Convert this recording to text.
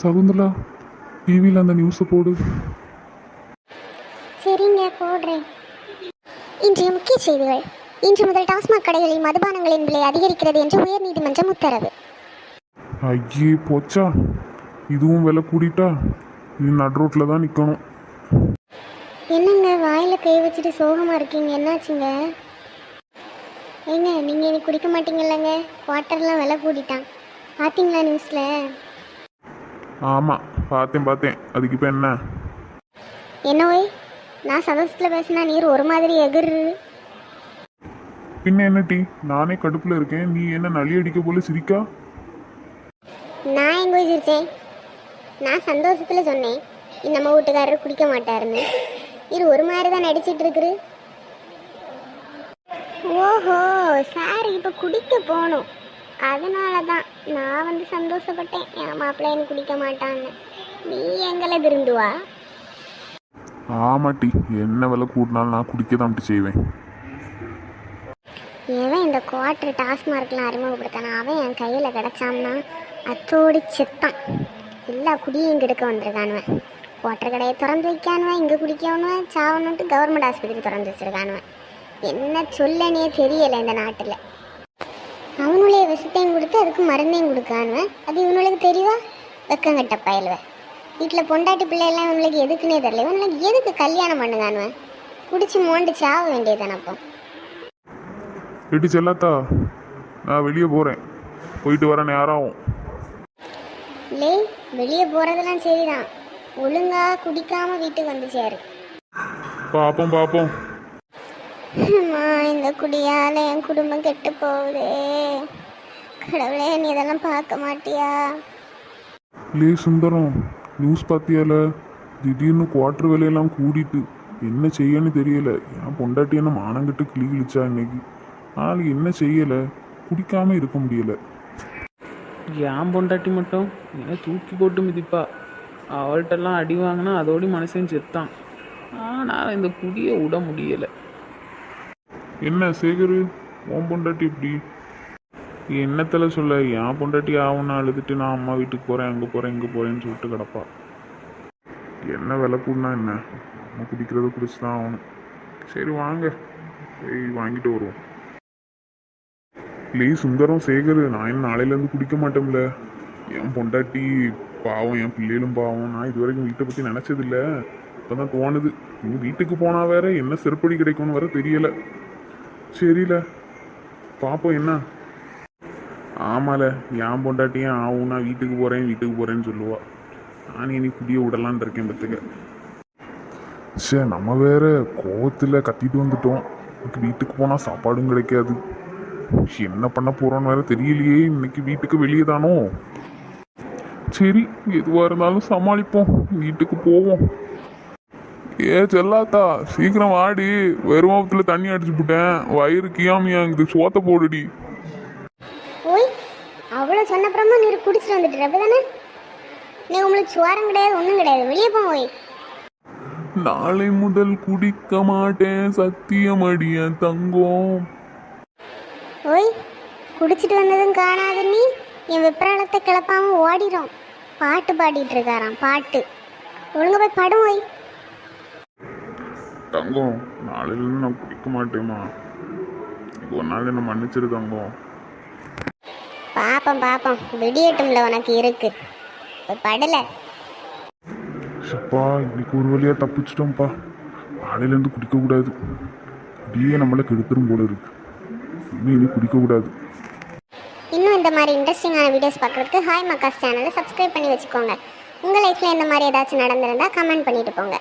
சகுந்தலா, டிவியில் அந்த நியூஸை போடு. சரிங்க, போடுறேன். இன்றைய முக்கிய செய்திகள். இன்று முதல் டாஸ்மாக் கடைகளில் மதுபானங்களின் விலை அதிகரிக்கிறது என்று உயர்நீதிமன்றம் உத்தரவு. ஐயே போச்சா, இதுவும் விலை கூடிட்டா இது நடு ரோட்டில் தான் நிற்கணும். என்னங்க வாயில் கை வச்சுட்டு சோகமாக இருக்கீங்க, என்னாச்சுங்க? ஏங்க நீங்கள் எனக்கு குடிக்க மாட்டீங்கல்லங்க, வாட்டர்லாம் விலை கூடிட்டான், பார்த்தீங்களா நியூஸில்? ஆமாம் பார்த்தேன். அதுக்கு இப்போ என்ன? என்ன ஓய், நான் சந்தோஷத்தில் பேசினா நீர் ஒரு மாதிரி எகிரு. பின்ன என்ன டீ, நானே கடுப்பில் இருக்கேன், நீ என்ன நலி அடிக்க போல சிரிக்கா? நான் எங்கே போய் சிரிச்சேன்? நான் சந்தோஷத்தில் சொன்னேன் நம்ம வீட்டுக்காரர் குடிக்க மாட்டாருன்னு. இது ஒரு மாதிரி தான் நடிச்சிட்டு இருக்குது. ஓஹோ, சார் இப்போ குடிக்க போகணும், அதனால தான் நான் வந்து சந்தோஷப்பட்டேன் என் மாப்பிள்ளை எனக்கு குடிக்க மாட்டான்னு. நீ எங்களை திருந்துவா? ஆமாட்டி, என்ன விலை கூட்டினாலும் நான் குடிக்க தான் செய்வேன். ஏன் இந்த குவார்டர் டாஸ்மார்க்லாம் அறிமுகப்படுத்தானா, அவன் என் கையில் கிடச்சான்னா அத்தோடி செத்தான். எல்லா குடியும் இங்கே எடுக்க வந்திருக்கானுவன். குவார்டர் கடையை திறந்து வைக்கானுவன், இங்கே குடிக்கவனுவன், சாவணுன்ட்டு கவர்மெண்ட் ஆஸ்பத்திரி திறந்து வச்சிருக்கானுவன். என்ன சொல்லனே தெரியலை இந்த நாட்டில். அவனுடைய விஷத்தையும் கொடுத்து அதுக்கு மருந்தையும் கொடுக்கானுவன். அது இவனுக்கு தெரியவா? வெக்கங்கட்ட பயலுவன். வீட்டில் பொண்டாட்டி பிள்ளையெல்லாம் இவனுக்கு எதுக்குன்னே தெரியல. இவனுக்கு எதுக்கு கல்யாணம் பண்ணுதானுவன்? குடிச்சு மோண்டு சாவ வேண்டியதானே. அப்போ எட்டி செல்லாத்தா, நான் வெளியே போகிறேன், போயிட்டு வர நேரம் ஆகும். இல்லை, வெளியே போகிறதெல்லாம் சரிதான், ஒழுங்கா குடிக்காம வீட்டுக்கு வந்து சேரு. பார்ப்போம். இந்த குடியால் என் குடும்பம் கெட்டு போகுது. கடவுளே, நீ இதெல்லாம் பார்க்க மாட்டியா? லே சுந்தரம், நியூஸ் பார்த்தியால? திடீர்னு குவார்டர் விலையெல்லாம் கூடிட்டு என்ன செய்யன்னு தெரியல. என் பொண்டாட்டி என்ன மானங்கிட்டு கிளி கிழிச்சா இன்னைக்கு. நாளைக்கு என்ன செய்யலை, குடிக்காமல் இருக்க முடியலை. ஏன் பொண்டாட்டி மட்டும் என்ன தூக்கி போட்டு மிதிப்பா. அவள்கிட்டலாம் அடி வாங்கினா அதோடி மனுஷன் செத்தான். ஆனால் இந்த குடியை விட முடியலை. என்ன சேகரு, உன் பொண்டாட்டி இப்படி என்னத்தில் சொல்ல? என் பொண்டாட்டி ஆகும்னு அழுதுட்டு நான் அம்மா வீட்டுக்கு போகிறேன், அங்கே போகிறேன், இங்கே போகிறேன்னு சொல்லிட்டு கிடப்பா. என்ன விலை கூடனா என்ன, நம்ம குடிக்கிறத குடிச்சு தான் ஆகணும். சரி வாங்க, போய் வாங்கிட்டு வருவோம். லே சுந்தரம், சேகர், நான் என்ன நாளையிலேருந்து குடிக்க மாட்டோம்ல. என் பொண்டாட்டி பாவம், என் பிள்ளைகளும் பாவம். நான் இது வரைக்கும் வீட்டை பற்றி நினச்சதில்ல, இப்போ தான் தோணுது. நீ வீட்டுக்கு போனால் வேற என்ன செருப்படி கிடைக்கும்னு வேற தெரியல. சரியில்ல, பார்ப்போம் என்ன. ஆமால, என் பொண்டாட்டியும் ஆகும், நான் வீட்டுக்கு போகிறேன்னு சொல்லுவா. நான் இனி குடிய விடலான் இருக்கேன் பத்துக்க. சரி, நம்ம வேற கோவத்தில் கத்திட்டு வந்துட்டோம். வீட்டுக்கு போனால் சாப்பாடும் கிடைக்காது. என்ன பண்ண போறோன்னு வேற தெரியலையே. இன்னைக்கு வீட்டுக்கு வெளியே தானோ. சரி, எதுவாக இருந்தாலும் சமாளிப்போம், வீட்டுக்கு போவோம். செல்லாத்தா, சீக்கிரம் வாடி, வெறுமாபத்தில் தண்ணி அடிச்சு போட்டேன், வயிறு கியாமியாங்குது, சோத்த போடுடி. ஓய், அவ்வளோ சொன்னப்புறமா நீ குடிச்சிட்டு வந்துட்டு அப்படிதானே? நீ உங்களுக்கு சுவாரம் கிடையாது, ஒன்றும் கிடையாது, வெளியே போ. ஓய், நாளை முதல் குடிக்க மாட்டேன், சத்தியம் அடியன் தங்கம். ஓய், குடிச்சிட்டு வந்ததும் காணாது நீ என் வெப்பராளத்தை கிளப்பாம ஓடிடும். பாட்டு பாடிட்டு இருக்காராம், பாட்டு. ஒழுங்க போய் படும். ஓய் தங்கம், நாளையிலேருந்து நான் குடிக்க மாட்டேம்மா. ஒரு நாள் என்ன மன்னிச்சிரு தங்கம். பாப்பம் விடியட்டும்ல, உனக்கு இருக்கு. போய் படல. சப்பா, இன்னைக்கு ஒரு வழியாக தப்பிச்சிட்டோம்ப்பா. நாளையிலேருந்து குடிக்கக்கூடாது. அப்படியே நம்மளை கெடுத்துரும் போல இருக்கு. இனி குடிக்கக்கூடாது. இன்னும் இந்த மாதிரி இன்ட்ரெஸ்டிங்கான வீடியோஸ் பார்க்குறதுக்கு ஹாய் மக்காஸ் சேனலை சப்ஸ்கிரைப் பண்ணி வச்சுக்கோங்க. உங்கள் லைஃப்பில் இந்த மாதிரி ஏதாச்சும் நடந்திருந்தால் கமெண்ட் பண்ணிட்டு போங்க.